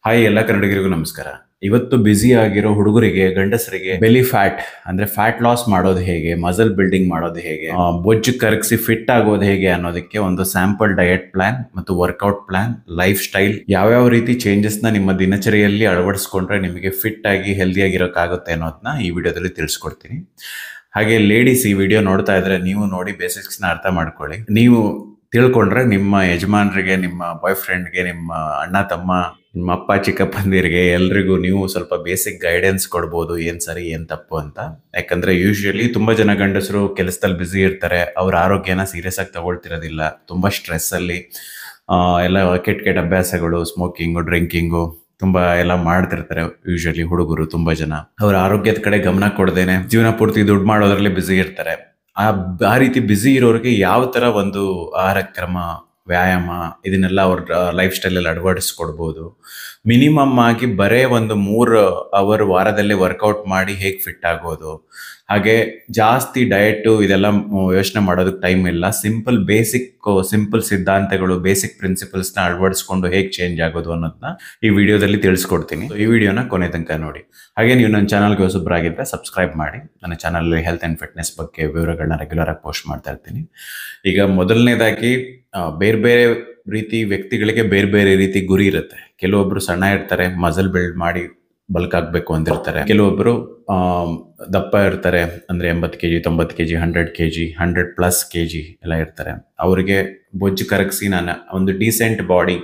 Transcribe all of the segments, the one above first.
Hi ಎಲ್ಲ ಕನ್ನಡಿಗರಿಗೂ ನಮಸ್ಕಾರ. ಇವತ್ತು ಬ್ಯುಸಿ ಆಗಿರೋ ಹುಡುಗರಿಗೆ ಗಂಡಸರಿಗೆ ಬೆಲಿ ಫ್ಯಾಟ್ ಅಂದ್ರೆ ಫ್ಯಾಟ್ ಲಾಸ್ ಮಾಡೋದು ಹೇಗೆ, ಮಸಲ್ ಬಿಲ್ಡಿಂಗ್ ಮಾಡೋದು ಹೇಗೆ, ಬೊಜ್ಜು ಕರಗಿಸಿ ಫಿಟ್ ಆಗೋದು ಹೇಗೆ ಅನ್ನೋದಕ್ಕೆ ಒಂದು ಸ್ಯಾಂಪಲ್ ಡಯಟ್ ಪ್ಲಾನ್ ಮತ್ತು ವರ್ಕೌಟ್ ಪ್ಲಾನ್, ಲೈಫ್ ಸ್ಟೈಲ್ ಯಾವ್ಯಾವ ರೀತಿ ಚೇಂಜಸ್ ನ ನಿಮ್ಮ ದಿನಚರಿಯಲ್ಲಿ ಅಳವಡಿಸ್ಕೊಂಡ್ರೆ ನಿಮಗೆ ಫಿಟ್ ಆಗಿ ಹೆಲ್ದಿ ಆಗಿರೋಕ್ಕಾಗುತ್ತೆ ಅನ್ನೋದನ್ನ ಈ ವಿಡಿಯೋದಲ್ಲಿ ತಿಳಿಸ್ಕೊಡ್ತೀನಿ. ಹಾಗೆ ಲೇಡೀಸ್ ಈ ವಿಡಿಯೋ ನೋಡ್ತಾ ಇದ್ರೆ ನೀವು ನೋಡಿ ಬೇಸಿಕ್ಸ್ ನ ಅರ್ಥ ಮಾಡ್ಕೊಳ್ಳಿ. ನೀವು ತಿಳ್ಕೊಂಡ್ರೆ ನಿಮ್ಮ ಯಜಮಾನರಿಗೆ, ನಿಮ್ಮ ಬಾಯ್ ಫ್ರೆಂಡ್ಗೆ, ನಿಮ್ಮ ಅಣ್ಣ ತಮ್ಮ, ನಿಮ್ಮ ಅಪ್ಪ ಚಿಕ್ಕಪ್ಪಂದಿರಿಗೆ ಎಲ್ರಿಗೂ ನೀವು ಸ್ವಲ್ಪ ಬೇಸಿಕ್ ಗೈಡೆನ್ಸ್ ಕೊಡ್ಬೋದು, ಏನ್ ಸರಿ ಏನ್ ತಪ್ಪು ಅಂತ. ಯಾಕಂದ್ರೆ ಯೂಶುವಲಿ ತುಂಬಾ ಜನ ಗಂಡಸರು ಕೆಲಸದಲ್ಲಿ ಬ್ಯುಸಿ ಇರ್ತಾರೆ, ಅವ್ರ ಆರೋಗ್ಯನ ಸೀರಿಯಸ್ ಆಗಿ ತಗೊಳ್ತಿರೋದಿಲ್ಲ, ತುಂಬಾ ಸ್ಟ್ರೆಸ್ ಅಲ್ಲಿ ಎಲ್ಲ ಕೆಟ್ಟ ಕೆಟ್ಟ ಅಭ್ಯಾಸಗಳು, ಸ್ಮೋಕಿಂಗು, ಡ್ರಿಂಕಿಂಗು ತುಂಬಾ ಎಲ್ಲ ಮಾಡ್ತಿರ್ತಾರೆ. ಯೂಶುವಲಿ ಹುಡುಗರು ತುಂಬಾ ಜನ ಅವ್ರ ಆರೋಗ್ಯದ ಕಡೆ ಗಮನ ಕೊಡದೇನೆ ಜೀವನ ಪೂರ್ತಿ ದುಡ್ಡು ಮಾಡೋದ್ರಲ್ಲಿ ಬ್ಯುಸಿ ಇರ್ತಾರೆ. ಆ ರೀತಿ ಬ್ಯುಸಿ ಇರೋರಿಗೆ ಯಾವ ತರ ಒಂದು ಆಹಾರ ಕ್ರಮ, ವ್ಯಾಯಾಮ ಇದನ್ನೆಲ್ಲ ಅವ್ರ ಲೈಫ್ ಸ್ಟೈಲಲ್ಲಿ ಅಳವಡಿಸ್ಕೊಡ್ಬೋದು. ಮಿನಿಮಮ್ ಆಗಿ ಬರೇ ಒಂದು 3 ಅವರ್ ವಾರದಲ್ಲಿ ವರ್ಕೌಟ್ ಮಾಡಿ ಹೇಗೆ ಫಿಟ್ ಆಗೋದು, ಹಾಗೆ ಜಾಸ್ತಿ ಡಯಟು ಇದೆಲ್ಲ ಯೋಚನೆ ಮಾಡೋದಕ್ಕೆ ಟೈಮ್ ಇಲ್ಲ. ಸಿಂಪಲ್ ಸಿದ್ಧಾಂತಗಳು, ಬೇಸಿಕ್ ಪ್ರಿನ್ಸಿಪಲ್ಸ್ನ ಅಳವಡಿಸ್ಕೊಂಡು ಹೇಗೆ ಚೇಂಜ್ ಆಗೋದು ಅನ್ನೋದನ್ನ ಈ ವಿಡಿಯೋದಲ್ಲಿ ತಿಳಿಸ್ಕೊಡ್ತೀನಿ. ಈ ವಿಡಿಯೋನ ಕೊನೆ ತನಕ ನೋಡಿ. ಹಾಗೆ ನೀವು ನನ್ನ ಚಾನಲ್ಗೆ ಹೊಸಬ್ರಾಗಿದ್ದರೆ ಸಬ್ಸ್ಕ್ರೈಬ್ ಮಾಡಿ. ನನ್ನ ಚಾನಲಲ್ಲಿ ಹೆಲ್ತ್ ಆ್ಯಂಡ್ ಫಿಟ್ನೆಸ್ ಬಗ್ಗೆ ವಿವರಗಳನ್ನ ರೆಗ್ಯುಲರ್ ಆಗಿ ಪೋಸ್ಟ್ ಮಾಡ್ತಾ ಇರ್ತೀನಿ. ಈಗ ಮೊದಲನೇದಾಗಿ ಬೇರೆ ಬೇರೆ ರೀತಿ ವ್ಯಕ್ತಿಗಳಿಗೆ ಬೇರೆ ಬೇರೆ ರೀತಿ ಗುರಿ ಇರುತ್ತೆ. ಕೆಲವೊಬ್ರು ಸಣ್ಣ ಇರ್ತಾರೆ, ಮಸಲ್ ಬಿಲ್ಡ್ ಮಾಡಿ ಬಲ್ಕ್ ಆಗ್ಬೇಕು ಅಂತಿರ್ತಾರೆ. ಕೆಲವೊಬ್ರು ದಪ್ಪ ಇರ್ತಾರೆ, ಅಂದ್ರೆ 80 kg, 90 kg, 100 kg, 100+ kg ಎಲ್ಲ ಇರ್ತಾರೆ. ಅವರಿಗೆ ಬೊಜ್ಜು ಕರಗಿಸಿ ನಾನು ಒಂದು decent body,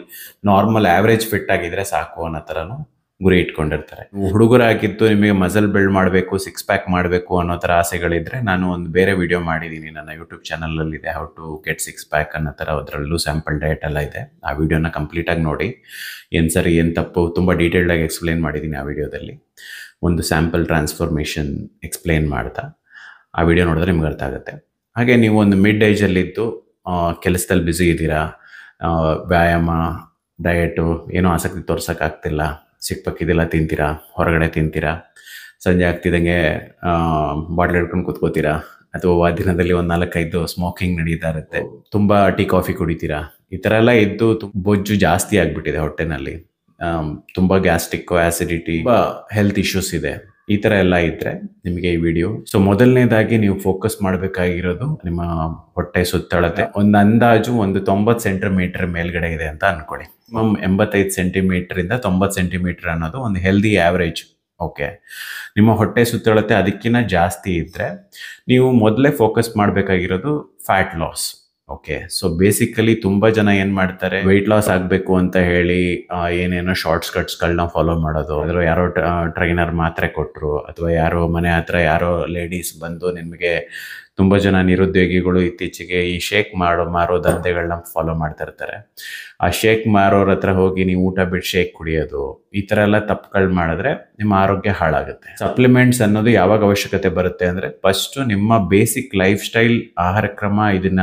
normal average fit ಆಗಿದ್ರೆ ಸಾಕು ಅನ್ನೋ ಥರನೂ ಗುರಿ ಇಟ್ಕೊಂಡಿರ್ತಾರೆ. ಹುಡುಗರಾಗಿದ್ದು ನಿಮಗೆ ಮಸಲ್ ಬಿಲ್ಡ್ ಮಾಡಬೇಕು, 6 ಪ್ಯಾಕ್ ಮಾಡಬೇಕು ಅನ್ನೋ ಥರ ಆಸೆಗಳಿದ್ರೆ ನಾನು ಒಂದು ಬೇರೆ ವಿಡಿಯೋ ಮಾಡಿದ್ದೀನಿ, ನನ್ನ ಯೂಟ್ಯೂಬ್ ಚಾನಲಲ್ಲಿ ಇದೆ, ಹೌ ಟು ಗೆಟ್ 6 ಪ್ಯಾಕ್ ಅನ್ನೋ ಥರ. ಅದರಲ್ಲೂ ಸ್ಯಾಂಪಲ್ ಡಯಟ್ ಎಲ್ಲ ಇದೆ. ಆ ವಿಡಿಯೋನ ಕಂಪ್ಲೀಟಾಗಿ ನೋಡಿ, ಏನು ಸರಿ ಏನು ತಪ್ಪು ತುಂಬ ಡೀಟೇಲ್ಡಾಗಿ ಎಕ್ಸ್ಪ್ಲೇನ್ ಮಾಡಿದ್ದೀನಿ ಆ ವಿಡಿಯೋದಲ್ಲಿ. ಒಂದು ಸ್ಯಾಂಪಲ್ ಟ್ರಾನ್ಸ್ಫಾರ್ಮೇಷನ್ ಎಕ್ಸ್ಪ್ಲೇನ್ ಮಾಡ್ತಾ ಆ ವಿಡಿಯೋ ನೋಡಿದ್ರೆ ನಿಮ್ಗೆ ಅರ್ಥ ಆಗುತ್ತೆ. ಹಾಗೆ ನೀವು ಒಂದು ಮಿಡ್ ಏಜಲ್ಲಿದ್ದು ಕೆಲಸದಲ್ಲಿ ಬ್ಯುಸಿ ಇದ್ದೀರಾ, ವ್ಯಾಯಾಮ, ಡಯಟು ಏನೋ ಆಸಕ್ತಿ ತೋರ್ಸೋಕ್ಕಾಗ್ತಿಲ್ಲ, ಸಿಕ್ಪಕ್ಕಿದೆಲ್ಲ ತಿಂತೀರಾ, ಹೊರಗಡೆ ತಿಂತೀರಾ, ಸಂಜೆ ಆಗ್ತಿದ್ದಂಗೆ ಬಾಟ್ಲ್ ಹಿಡ್ಕೊಂಡು ಕೂತ್ಕೋತೀರಾ, ಅಥವಾ ದಿನದಲ್ಲಿ ಒಂದು 4-5 ಸ್ಮೋಕಿಂಗ್ ನಡೀತಾ ಇರುತ್ತೆ, ತುಂಬ ಟೀ ಕಾಫಿ ಕುಡಿತೀರಾ, ಈ ಥರ ಎಲ್ಲ ಇದ್ದು ಬೊಜ್ಜು ಜಾಸ್ತಿ ಆಗಿಬಿಟ್ಟಿದೆ ಹೊಟ್ಟೆನಲ್ಲಿ, ತುಂಬ ಗ್ಯಾಸ್ಟ್ರಿಕ್, ಆಸಿಡಿಟಿ, ಹೆಲ್ತ್ ಇಶ್ಯೂಸ್ ಇದೆ. ಈ ಥರ ಎಲ್ಲ ಇದ್ರೆ ನಿಮಗೆ ಈ ವಿಡಿಯೋ. ಸೊ ಮೊದಲನೇದಾಗಿ ನೀವು ಫೋಕಸ್ ಮಾಡಬೇಕಾಗಿರೋದು ನಿಮ್ಮ ಹೊಟ್ಟೆ ಸುತ್ತಳತೆ. ಒಂದು ಅಂದಾಜು ಒಂದು 90 ಸೆಂಟಿಮೀಟರ್ ಮೇಲ್ಗಡೆ ಇದೆ ಅಂತ ಅನ್ಕೊಳ್ಳಿ. 85 ಸೆಂಟಿಮೀಟರ್ 90 ಸೆಂಟಿಮೀಟರ್ ಅನ್ನೋದು ಒಂದು ಹೆಲ್ದಿ ಆವರೇಜ್. ಓಕೆ, ನಿಮ್ಮ ಹೊಟ್ಟೆ ಸುತ್ತಳತೆ ಅದಕ್ಕಿಂತ ಜಾಸ್ತಿ ಇದ್ರೆ ನೀವು ಮೊದಲೇ ಫೋಕಸ್ ಮಾಡಬೇಕಾಗಿರೋದು fat loss. Okay, so basically ತುಂಬಾ ಜನ ಏನ್ ಮಾಡ್ತಾರೆ, ವೆಯ್ಟ್ ಲಾಸ್ ಆಗಬೇಕು ಅಂತ ಹೇಳಿ ಏನೇನೋ ಶಾರ್ಟ್ಸ್ ಕಟ್ಸ್ಗಳನ್ನ ಫಾಲೋ ಮಾಡೋದು, ಅದ್ರ ಯಾರೋ ಟ್ರೈನರ್ ಮಾತ್ರೆ ಕೊಟ್ಟರು, ಅಥವಾ ಯಾರೋ ಮನೆ ಹತ್ರ ಯಾರೋ ಲೇಡೀಸ್ ಬಂದು ನಿಮಗೆ, ತುಂಬ ಜನ ನಿರುದ್ಯೋಗಿಗಳು ಇತ್ತೀಚೆಗೆ ಈ ಶೇಕ್ ಮಾರೋ ದಂಧೆಗಳನ್ನ ಫಾಲೋ ಮಾಡ್ತಾ ಇರ್ತಾರೆ. ಆ ಶೇಕ್ ಮಾರೋರ ಹತ್ರ ಹೋಗಿ ನೀವು ಊಟ ಬಿಟ್ಟು ಶೇಕ್ ಕುಡಿಯೋದು, ಈ ಥರ ಎಲ್ಲ ತಪ್ಪುಗಳು ಮಾಡಿದ್ರೆ ನಿಮ್ಮ ಆರೋಗ್ಯ ಹಾಳಾಗುತ್ತೆ. ಸಪ್ಲಿಮೆಂಟ್ಸ್ ಅನ್ನೋದು ಯಾವಾಗ ಅವಶ್ಯಕತೆ ಬರುತ್ತೆ ಅಂದರೆ, ಫಸ್ಟು ನಿಮ್ಮ ಬೇಸಿಕ್ ಲೈಫ್ ಸ್ಟೈಲ್, ಆಹಾರ ಕ್ರಮ, ಇದನ್ನ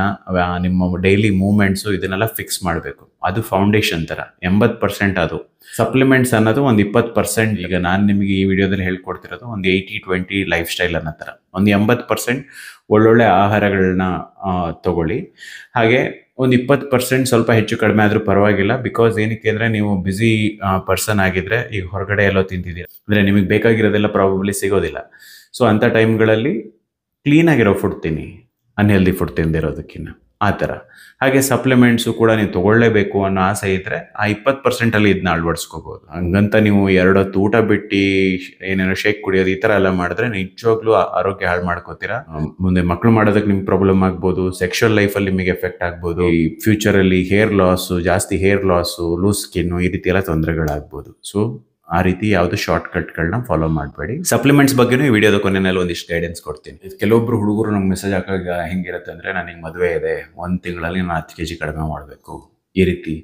ನಿಮ್ಮ ಡೈಲಿ ಮೂವ್ಮೆಂಟ್ಸು ಇದನ್ನೆಲ್ಲ ಫಿಕ್ಸ್ ಮಾಡಬೇಕು. ಅದು ಫೌಂಡೇಶನ್ ಥರ. 80% ಅದು. ಸಪ್ಲಿಮೆಂಟ್ಸ್ ಅನ್ನೋದು ಒಂದು 20%. ಈಗ ನಾನು ನಿಮಗೆ ಈ ವಿಡಿಯೋದಲ್ಲಿ ಹೇಳ್ಕೊಡ್ತಿರೋದು ಒಂದು 80-20 ಲೈಫ್ ಸ್ಟೈಲ್ ಅನ್ನೋ ಥರ. ಒಂದು 80% ಒಳ್ಳೊಳ್ಳೆ ಆಹಾರಗಳನ್ನ ತಗೊಳ್ಳಿ. ಹಾಗೆ ಒಂದು 20% ಸ್ವಲ್ಪ ಹೆಚ್ಚು ಕಡಿಮೆ ಆದರೂ ಪರವಾಗಿಲ್ಲ. ಬಿಕಾಸ್ ಏನಕ್ಕೆ ಅಂದರೆ, ನೀವು ಬ್ಯುಸಿ ಪರ್ಸನ್ ಆಗಿದ್ರೆ, ಈಗ ಹೊರಗಡೆ ಎಲ್ಲೋ ತಿಂತಿದ್ದೀರ ಅಂದರೆ ನಿಮಗೆ ಬೇಕಾಗಿರೋದೆಲ್ಲ ಪ್ರಾಬಬ್ಲಿ ಸಿಗೋದಿಲ್ಲ. ಸೊ ಅಂಥ ಟೈಮ್ಗಳಲ್ಲಿ ಕ್ಲೀನಾಗಿರೋ ಫುಡ್ ತಿನ್ನಿ, ಅನ್ಹೆಲ್ದಿ ಫುಡ್ ತಿಂದಿರೋದಕ್ಕಿಂತ ಆ ಥರ. ಹಾಗೆ ಸಪ್ಲಿಮೆಂಟ್ಸು ಕೂಡ ನೀವು ತೊಗೊಳ್ಳೇಬೇಕು ಅನ್ನೋ ಆಸೆ ಇದ್ದರೆ ಆ 20% ಇದನ್ನ ಅಳವಡಿಸ್ಕೋಬೋದು. ಹಂಗಂತ ನೀವು 2 ಹೊತ್ತು ಊಟ ಬಿಟ್ಟು ಏನೇನೋ ಶೇಕ್ ಕುಡಿಯೋದು ಈ ಥರ ಎಲ್ಲ ಮಾಡಿದ್ರೆ ನಿಜವಾಗ್ಲೂ ಆರೋಗ್ಯ ಹಾಳು ಮಾಡ್ಕೋತೀರಾ. ಮುಂದೆ ಮಕ್ಕಳು ಮಾಡೋದಕ್ಕೆ ನಿಮ್ಗೆ ಪ್ರಾಬ್ಲಮ್ ಆಗ್ಬೋದು, ಸೆಕ್ಷುವಲ್ ಲೈಫಲ್ಲಿ ನಿಮಗೆ ಎಫೆಕ್ಟ್ ಆಗ್ಬೋದು, ಈ ಫ್ಯೂಚರಲ್ಲಿ ಜಾಸ್ತಿ ಹೇರ್ ಲಾಸು, ಲೂಸ್ ಸ್ಕಿನ್ನು, ಈ ರೀತಿ ಎಲ್ಲ ತೊಂದರೆಗಳಾಗ್ಬೋದು. ಸೊ ಆ ರೀತಿ ಯಾವುದು ಶಾರ್ಟ್ ಕಟ್ಗಳನ್ನ ಫಾಲೋ ಮಾಡಬೇಡಿ. ಸಪ್ಲಿಮೆಂಟ್ಸ್ ಬಗ್ಗೆನೂ ಈ ವಿಡಿಯೋದ ಕೊನೆಯಲ್ಲಿ ಒಂದಿಷ್ಟು ಗೈಡೆನ್ಸ್ ಕೊಡ್ತೀನಿ. ಕೆಲವೊಬ್ರು ಹುಡುಗರು ನಮ್ಗೆ ಮೆಸೇಜ್ ಹಾಕಾಗ ಹೆಂಗಿರುತ್ತೆ ಅಂದರೆ, ನನಗೆ ಮದುವೆ ಇದೆ, 1 ತಿಂಗಳಲ್ಲಿ ನಾನು 10 kg ಕಡಿಮೆ ಮಾಡಬೇಕು ಈ ರೀತಿ,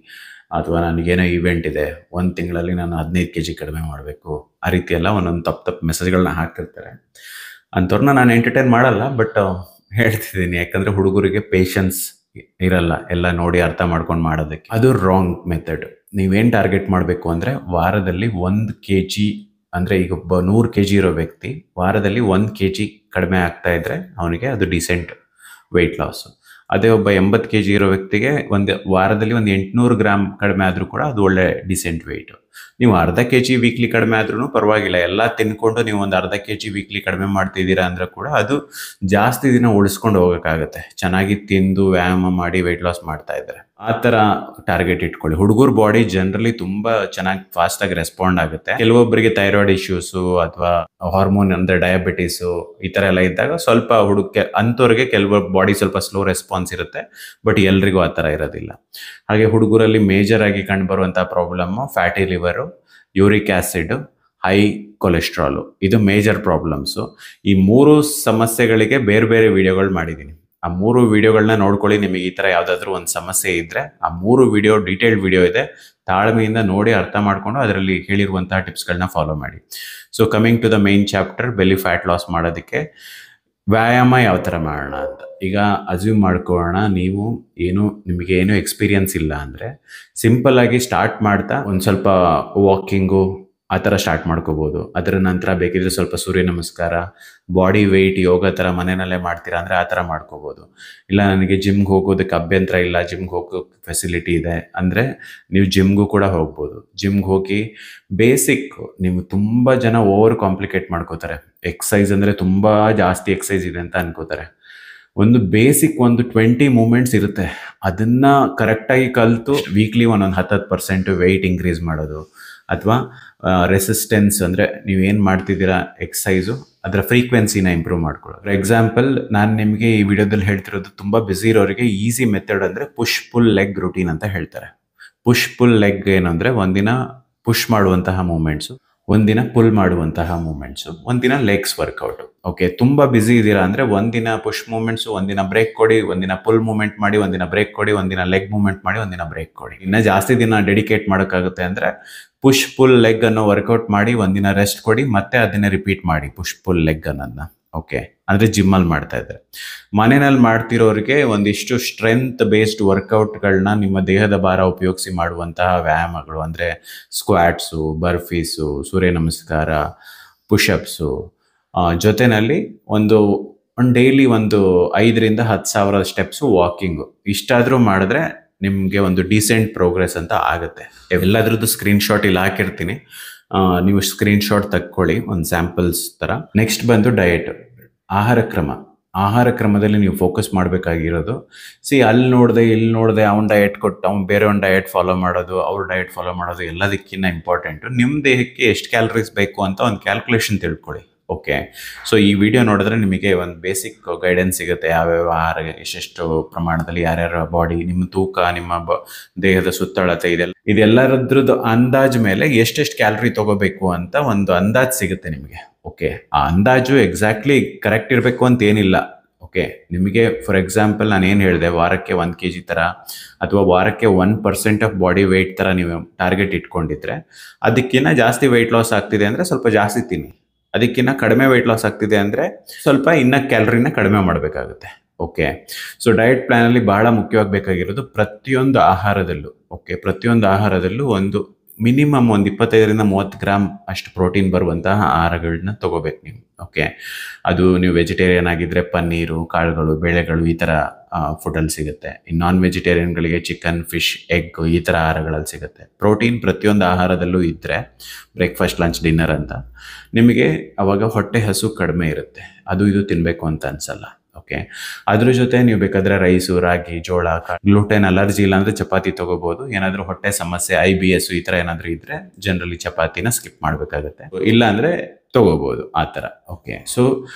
ಅಥವಾ ನನಗೇನೋ ಇವೆಂಟ್ ಇದೆ, 1 ತಿಂಗಳಲ್ಲಿ ನಾನು 15 kg ಕಡಿಮೆ ಮಾಡಬೇಕು, ಆ ರೀತಿ ಎಲ್ಲ ಒಂದೊಂದು ತಪ್ಪು ಮೆಸೇಜ್ಗಳನ್ನ ಹಾಕ್ತಿರ್ತಾರೆ. ಅಂಥವ್ರನ್ನ ನಾನು ಎಂಟರ್ಟೈನ್ ಮಾಡಲ್ಲ, ಬಟ್ ಹೇಳ್ತಿದ್ದೀನಿ. ಯಾಕಂದರೆ ಹುಡುಗರಿಗೆ ಪೇಷನ್ಸ್ ಇರಲ್ಲ ಎಲ್ಲ ನೋಡಿ ಅರ್ಥ ಮಾಡ್ಕೊಂಡು ಮಾಡೋದಕ್ಕೆ. ಅದು ರಾಂಗ್ ಮೆಥಡ್. ನೀವೇನು ಟಾರ್ಗೆಟ್ ಮಾಡಬೇಕು ಅಂದರೆ, ವಾರದಲ್ಲಿ 1 kg, ಅಂದರೆ ಈಗ ಒಬ್ಬ 100 kg ಇರೋ ವ್ಯಕ್ತಿ ವಾರದಲ್ಲಿ 1 kg ಕಡಿಮೆ ಆಗ್ತಾ ಇದ್ರೆ ಅವನಿಗೆ ಅದು ಡಿಸೆಂಟ್ ವೆಯ್ಟ್ ಲಾಸು. ಅದೇ ಒಬ್ಬ 80 kg ಇರೋ ವ್ಯಕ್ತಿಗೆ ವಾರದಲ್ಲಿ 800 ಗ್ರಾಮ್ ಕಡಿಮೆ ಆದರೂ ಕೂಡ ಅದು ಒಳ್ಳೆ ಡಿಸೆಂಟ್ ವೆಯ್ಟ್. ನೀವು ಅರ್ಧ kg ವೀಕ್ಲಿ ಕಡಿಮೆ ಆದ್ರೂ ಪರವಾಗಿಲ್ಲ, ಎಲ್ಲ ತಿನ್ಕೊಂಡು ನೀವು ಒಂದು ಅರ್ಧ kg ವೀಕ್ಲಿ ಕಡಿಮೆ ಮಾಡ್ತಿದ್ದೀರಾ ಅಂದ್ರೆ ಕೂಡ ಅದು ಜಾಸ್ತಿ ದಿನ ಉಳಿಸ್ಕೊಂಡು ಹೋಗೋಕ್ಕಾಗತ್ತೆ, ಚೆನ್ನಾಗಿ ತಿಂದು ವ್ಯಾಯಾಮ ಮಾಡಿ ವೆಯ್ಟ್ ಲಾಸ್ ಮಾಡ್ತಾ ಇದ್ದಾರೆ. ಆ ಥರ ಟಾರ್ಗೆಟ್ ಇಟ್ಕೊಳ್ಳಿ. ಹುಡುಗರ ಬಾಡಿ ಜನರಲಿ ತುಂಬಾ ಚೆನ್ನಾಗಿ ಫಾಸ್ಟ್ ಆಗಿ ರೆಸ್ಪಾಂಡ್ ಆಗುತ್ತೆ. ಕೆಲವೊಬ್ಬರಿಗೆ ಥೈರಾಯ್ಡ್ ಇಶ್ಯೂಸು ಅಥವಾ ಹಾರ್ಮೋನ್ ಅಂದ್ರೆ ಡಯಾಬಿಟೀಸು ಈ ಥರ ಎಲ್ಲ ಇದ್ದಾಗ ಸ್ವಲ್ಪ ಅಂಥವ್ರಿಗೆ ಕೆಲವು ಬಾಡಿ ಸ್ವಲ್ಪ ಸ್ಲೋ ರೆಸ್ಪಾನ್ಸ್ ಇರುತ್ತೆ, ಬಟ್ ಎಲ್ರಿಗೂ ಆ ಥರ ಇರೋದಿಲ್ಲ. ಹಾಗೆ ಹುಡುಗರಲ್ಲಿ ಮೇಜರ್ ಆಗಿ ಕಂಡುಬರುವಂತಹ problem fatty liver, uric acid, high cholesterol, ಇದು ಮೇಜರ್ ಪ್ರಾಬ್ಲಮ್ಸು. ಈ 3 ಸಮಸ್ಯೆಗಳಿಗೆ ಬೇರೆ ಬೇರೆ ವಿಡಿಯೋಗಳು ಮಾಡಿದ್ದೀನಿ. ಆ 3 ವಿಡಿಯೋಗಳನ್ನ ನೋಡ್ಕೊಳ್ಳಿ. ನಿಮಗೆ ಈ ಥರ ಯಾವುದಾದ್ರೂ ಒಂದು ಸಮಸ್ಯೆ ಇದ್ದರೆ ಆ 3 ವಿಡಿಯೋ ಡೀಟೇಲ್ಡ್ ವಿಡಿಯೋ ಇದೆ, ತಾಳ್ಮೆಯಿಂದ ನೋಡಿ ಅರ್ಥ ಮಾಡಿಕೊಂಡು ಅದರಲ್ಲಿ ಹೇಳಿರುವಂತಹ ಟಿಪ್ಸ್ಗಳನ್ನ ಫಾಲೋ ಮಾಡಿ. So coming to the main chapter, belly fat loss ಮಾಡೋದಕ್ಕೆ ವ್ಯಾಯಾಮ ಯಾವ ಥರ ಮಾಡೋಣ ಅಂತ. ಈಗ ಅಸ್ಯೂಮ್ ಮಾಡ್ಕೊಳ್ಳೋಣ ನಿಮಗೆ ಏನು ಎಕ್ಸ್ಪೀರಿಯನ್ಸ್ ಇಲ್ಲ ಅಂದರೆ ಸಿಂಪಲ್ ಆಗಿ ಸ್ಟಾರ್ಟ್ ಮಾಡ್ತಾ ಒಂದು ಸ್ವಲ್ಪ ವಾಕಿಂಗು ಆ ಥರ ಸ್ಟಾರ್ಟ್ ಮಾಡ್ಕೋಬೋದು. ಅದರ ನಂತರ ಬೇಕಿದ್ರೆ ಸ್ವಲ್ಪ ಸೂರ್ಯ ನಮಸ್ಕಾರ, ಬಾಡಿ ವೆಯ್ಟ್ ಯೋಗ ಥರ ಮನೆಯಲ್ಲೇ ಮಾಡ್ತೀರಾ ಅಂದರೆ ಆ ಥರ ಮಾಡ್ಕೋಬೋದು. ಇಲ್ಲ ನನಗೆ ಜಿಮ್ಗೆ ಹೋಗೋದಕ್ಕೆ ಅಭ್ಯಂತರ ಇಲ್ಲ, ಜಿಮ್ಗೆ ಹೋಗೋಕ್ಕೆ ಫೆಸಿಲಿಟಿ ಇದೆ ಅಂದರೆ ನೀವು ಜಿಮ್ಗೂ ಕೂಡ ಹೋಗ್ಬೋದು. ಜಿಮ್ಗೆ ಹೋಗಿ ಬೇಸಿಕ್, ನೀವು ತುಂಬ ಜನ ಓವರ್ ಕಾಂಪ್ಲಿಕೇಟ್ ಮಾಡ್ಕೋತಾರೆ. ಎಕ್ಸಸೈಸ್ ಅಂದರೆ ತುಂಬ ಜಾಸ್ತಿ ಎಕ್ಸಸೈಸ್ ಇದೆ ಅಂತ ಅನ್ಕೋತಾರೆ. ಒಂದು ಬೇಸಿಕ್ 20 ಮೂಮೆಂಟ್ಸ್ ಇರುತ್ತೆ, ಅದನ್ನು ಕರೆಕ್ಟಾಗಿ ಕಲಿತು ವೀಕ್ಲಿ 10% ವೆಯ್ಟ್ ಇನ್ಕ್ರೀಸ್ ಮಾಡೋದು, ಅಥವಾ ರೆಸಿಸ್ಟೆನ್ಸ್ ಅಂದರೆ ನೀವೇನು ಮಾಡ್ತಿದ್ದೀರಾ ಎಕ್ಸಸೈಸು ಅದರ ಫ್ರೀಕ್ವೆನ್ಸಿನ ಇಂಪ್ರೂವ್ ಮಾಡ್ಕೊಳ್ಳೋದು. ಫಾರ್ ಎಕ್ಸಾಂಪಲ್, ನಾನು ನಿಮಗೆ ಈ ವಿಡಿಯೋದಲ್ಲಿ ಹೇಳ್ತಿರೋದು ತುಂಬ ಬ್ಯುಸಿ ಇರೋರಿಗೆ ಈಸಿ ಮೆಥಡ್ ಅಂದರೆ ಪುಷ್ ಪುಲ್ ಲೆಗ್ ರುಟೀನ್ ಅಂತ ಹೇಳ್ತಾರೆ. ಪುಷ್ ಪುಲ್ ಲೆಗ್ ಏನು ಅಂದರೆ ಒಂದಿನ ಪುಷ್ ಮಾಡುವಂತಹ ಮೂಮೆಂಟ್ಸು, ಒಂದಿನ ಪುಲ್ ಮಾಡುವಂತಹ ಮೂಮೆಂಟ್ಸು, ಒಂದಿನ ಲೆಗ್ಸ್ ವರ್ಕೌಟು. ಓಕೆ, ತುಂಬ ಬ್ಯುಸಿ ಇದ್ದೀರಾ ಅಂದರೆ ಒಂದಿನ ಪುಷ್ ಮೂಮೆಂಟ್ಸು, ಒಂದಿನ ಬ್ರೇಕ್ ಕೊಡಿ, ಒಂದಿನ ಪುಲ್ ಮೂಮೆಂಟ್ ಮಾಡಿ, ಒಂದಿನ ಬ್ರೇಕ್ ಕೊಡಿ, ಒಂದಿನ ಲೆಗ್ ಮೂಮೆಂಟ್ ಮಾಡಿ, ಒಂದಿನ ಬ್ರೇಕ್ ಕೊಡಿ. ಇನ್ನು ಜಾಸ್ತಿ ದಿನ ಡೆಡಿಕೇಟ್ ಮಾಡೋಕ್ಕಾಗುತ್ತೆ ಅಂದರೆ ಪುಷ್ ಪುಲ್ ಲೆಗ್ ಅನ್ನೋ ವರ್ಕೌಟ್ ಮಾಡಿ, ಒಂದಿನ ರೆಸ್ಟ್ ಕೊಡಿ, ಮತ್ತೆ ಅದನ್ನೇ ರಿಪೀಟ್ ಮಾಡಿ ಪುಷ್ ಪುಲ್ ಲೆಗ್ ಅನ್ನೋದನ್ನ. ಓಕೆ, ಅಂದರೆ ಜಿಮ್ಮಲ್ಲಿ ಮಾಡ್ತಾ ಇದ್ದಾರೆ. ಮನೆಯಲ್ಲಿ ಮಾಡ್ತಿರೋರಿಗೆ ಒಂದಿಷ್ಟು ಸ್ಟ್ರೆಂತ್ ಬೇಸ್ಡ್ ವರ್ಕೌಟ್ಗಳನ್ನ ನಿಮ್ಮ ದೇಹದ ಭಾರ ಉಪಯೋಗಿಸಿ ಮಾಡುವಂತಹ ವ್ಯಾಯಾಮಗಳು ಅಂದರೆ ಸ್ಕ್ವಾಟ್ಸು, ಬರ್ಫೀಸು, ಸೂರ್ಯ ನಮಸ್ಕಾರ, ಪುಷಪ್ಸು, ಜೊತೆಯಲ್ಲಿ ಒಂದು ಡೈಲಿ 5,000 to 10,000 ಸ್ಟೆಪ್ಸು ವಾಕಿಂಗು. ಇಷ್ಟಾದರೂ ಮಾಡಿದ್ರೆ ನಿಮಗೆ ಒಂದು ಡೀಸೆಂಟ್ ಪ್ರೋಗ್ರೆಸ್ ಅಂತ ಆಗುತ್ತೆ. ಎಲ್ಲದ್ರದ್ದು ಸ್ಕ್ರೀನ್ಶಾಟ್ ಇಲ್ಲಿ ಹಾಕಿರ್ತೀನಿ, ನೀವು ಸ್ಕ್ರೀನ್ಶಾಟ್ ತಕ್ಕೊಳ್ಳಿ ಒಂದು ಸ್ಯಾಂಪಲ್ಸ್ ಥರ. ನೆಕ್ಸ್ಟ್ ಬಂದು ಡಯಟ್, ಆಹಾರ ಕ್ರಮದಲ್ಲಿ ನೀವು ಫೋಕಸ್ ಮಾಡಬೇಕಾಗಿರೋದು. ಅಲ್ಲಿ ನೋಡಿದೆ ಇಲ್ಲಿ ನೋಡಿದೆ, ಅವ್ನ ಡಯಟ್ ಕೊಟ್ಟು ಅವ್ನು ಬೇರೆ ಒಂದು ಡಯಟ್ ಫಾಲೋ ಮಾಡೋದು, ಅವ್ರ ಡಯಟ್ ಫಾಲೋ ಮಾಡೋದು ಎಲ್ಲದಕ್ಕಿಂತ ಇಂಪಾರ್ಟೆಂಟು ನಿಮ್ಮ ದೇಹಕ್ಕೆ ಎಷ್ಟು ಕ್ಯಾಲರೀಸ್ ಬೇಕು ಅಂತ ಒಂದು ಕ್ಯಾಲ್ಕುಲೇಷನ್ ತಿಳ್ಕೊಳ್ಳಿ. ಓಕೆ, ಸೊ ಈ ವಿಡಿಯೋ ನೋಡಿದ್ರೆ ನಿಮಗೆ ಒಂದು ಬೇಸಿಕ್ ಗೈಡೆನ್ಸ್ ಸಿಗುತ್ತೆ, ಯಾವ್ಯಾವ ಆಹಾರ ಎಷ್ಟೆಷ್ಟು ಪ್ರಮಾಣದಲ್ಲಿ ಯಾರ್ಯಾರ ಬಾಡಿ, ನಿಮ್ಮ ತೂಕ, ನಿಮ್ಮ ದೇಹದ ಸುತ್ತಳತೆ, ಇದೆಲ್ಲರದ್ರದ್ದು ಅಂದಾಜು ಮೇಲೆ ಎಷ್ಟೆಷ್ಟು ಕ್ಯಾಲರಿ ತಗೋಬೇಕು ಅಂತ ಒಂದು ಅಂದಾಜು ಸಿಗುತ್ತೆ ನಿಮಗೆ. ಓಕೆ, ಆ ಅಂದಾಜು ಎಕ್ಸಾಕ್ಟ್ಲಿ ಕರೆಕ್ಟ್ ಇರಬೇಕು ಅಂತ ಏನಿಲ್ಲ. ಓಕೆ, ನಿಮಗೆ ಫಾರ್ ಎಕ್ಸಾಂಪಲ್ ನಾನು ಏನು ಹೇಳಿದೆ, ವಾರಕ್ಕೆ 1 kg ಥರ ಅಥವಾ ವಾರಕ್ಕೆ 1% ಆಫ್ ಬಾಡಿ ವೆಯ್ಟ್ ಥರ ನೀವು ಟಾರ್ಗೆಟ್ ಇಟ್ಕೊಂಡಿದ್ರೆ, ಅದಕ್ಕಿಂತ ಜಾಸ್ತಿ ವೆಯ್ಟ್ ಲಾಸ್ ಆಗ್ತಿದೆ ಅಂದರೆ ಸ್ವಲ್ಪ ಜಾಸ್ತಿ ತಿನ್ನಿ, ಅದಕ್ಕಿಂತ ಕಡಿಮೆ ವೆಯ್ಟ್ ಲಾಸ್ ಆಗ್ತಿದೆ ಅಂದರೆ ಸ್ವಲ್ಪ ಇನ್ನು ಕ್ಯಾಲರಿನ ಕಡಿಮೆ ಮಾಡಬೇಕಾಗುತ್ತೆ. ಓಕೆ, ಸೊ ಡಯಟ್ ಪ್ಲಾನಲ್ಲಿ ಬಹಳ ಮುಖ್ಯವಾಗಿ ಬೇಕಾಗಿರೋದು ಪ್ರತಿಯೊಂದು ಆಹಾರದಲ್ಲೂ ಒಂದು ಮಿನಿಮಮ್ 25 to 30 ಗ್ರಾಮ್ ಅಷ್ಟು ಪ್ರೋಟೀನ್ ಬರುವಂತಹ ಆಹಾರಗಳನ್ನ ತಗೋಬೇಕು ನೀವು. ಓಕೆ, ಅದು ನೀವು ವೆಜಿಟೇರಿಯನ್ ಆಗಿದ್ರೆ ಪನ್ನೀರು, ಕಾಳುಗಳು, ಬೇಳೆಗಳು ಈ ಥರ ಫುಡಲ್ಲಿ ಸಿಗುತ್ತೆ. ಇನ್ನು ನಾನ್ ವೆಜಿಟೇರಿಯನ್ಗಳಿಗೆ ಚಿಕನ್, ಫಿಶ್, ಎಗ್ ಈ ಥರ ಆಹಾರಗಳಲ್ಲಿ ಸಿಗುತ್ತೆ. ಪ್ರೋಟೀನ್ ಪ್ರತಿಯೊಂದು ಆಹಾರದಲ್ಲೂ ಇದ್ದರೆ ಬ್ರೇಕ್ಫಾಸ್ಟ್, ಲಂಚ್, ಡಿನ್ನರ್ ಅಂತ ನಿಮಗೆ ಅವಾಗ ಹೊಟ್ಟೆ ಹಸು ಕಡಿಮೆ ಇರುತ್ತೆ, ಅದು ಇದು ತಿನ್ನಬೇಕು ಅಂತ ಅನ್ಸಲ್ಲ. ಓಕೆ, ಅದ್ರ ಜೊತೆ ನೀವು ಬೇಕಾದರೆ ರೈಸು, ರಾಗಿ, ಜೋಳ, ಗ್ಲೂಟೆನ್ ಅಲರ್ಜಿ ಇಲ್ಲ ಅಂದರೆ ಚಪಾತಿ ತೊಗೋಬೋದು. ಏನಾದರೂ ಹೊಟ್ಟೆ ಸಮಸ್ಯೆ, IBS ಈ ಥರ ಏನಾದರೂ ಇದ್ದರೆ ಜನರಲಿ ಚಪಾತಿನ ಸ್ಕಿಪ್ ಮಾಡಬೇಕಾಗುತ್ತೆ, ಇಲ್ಲ ಅಂದರೆ ತಗೋಬೋದು ಆ ಥರ. ಓಕೆ, ಸೊ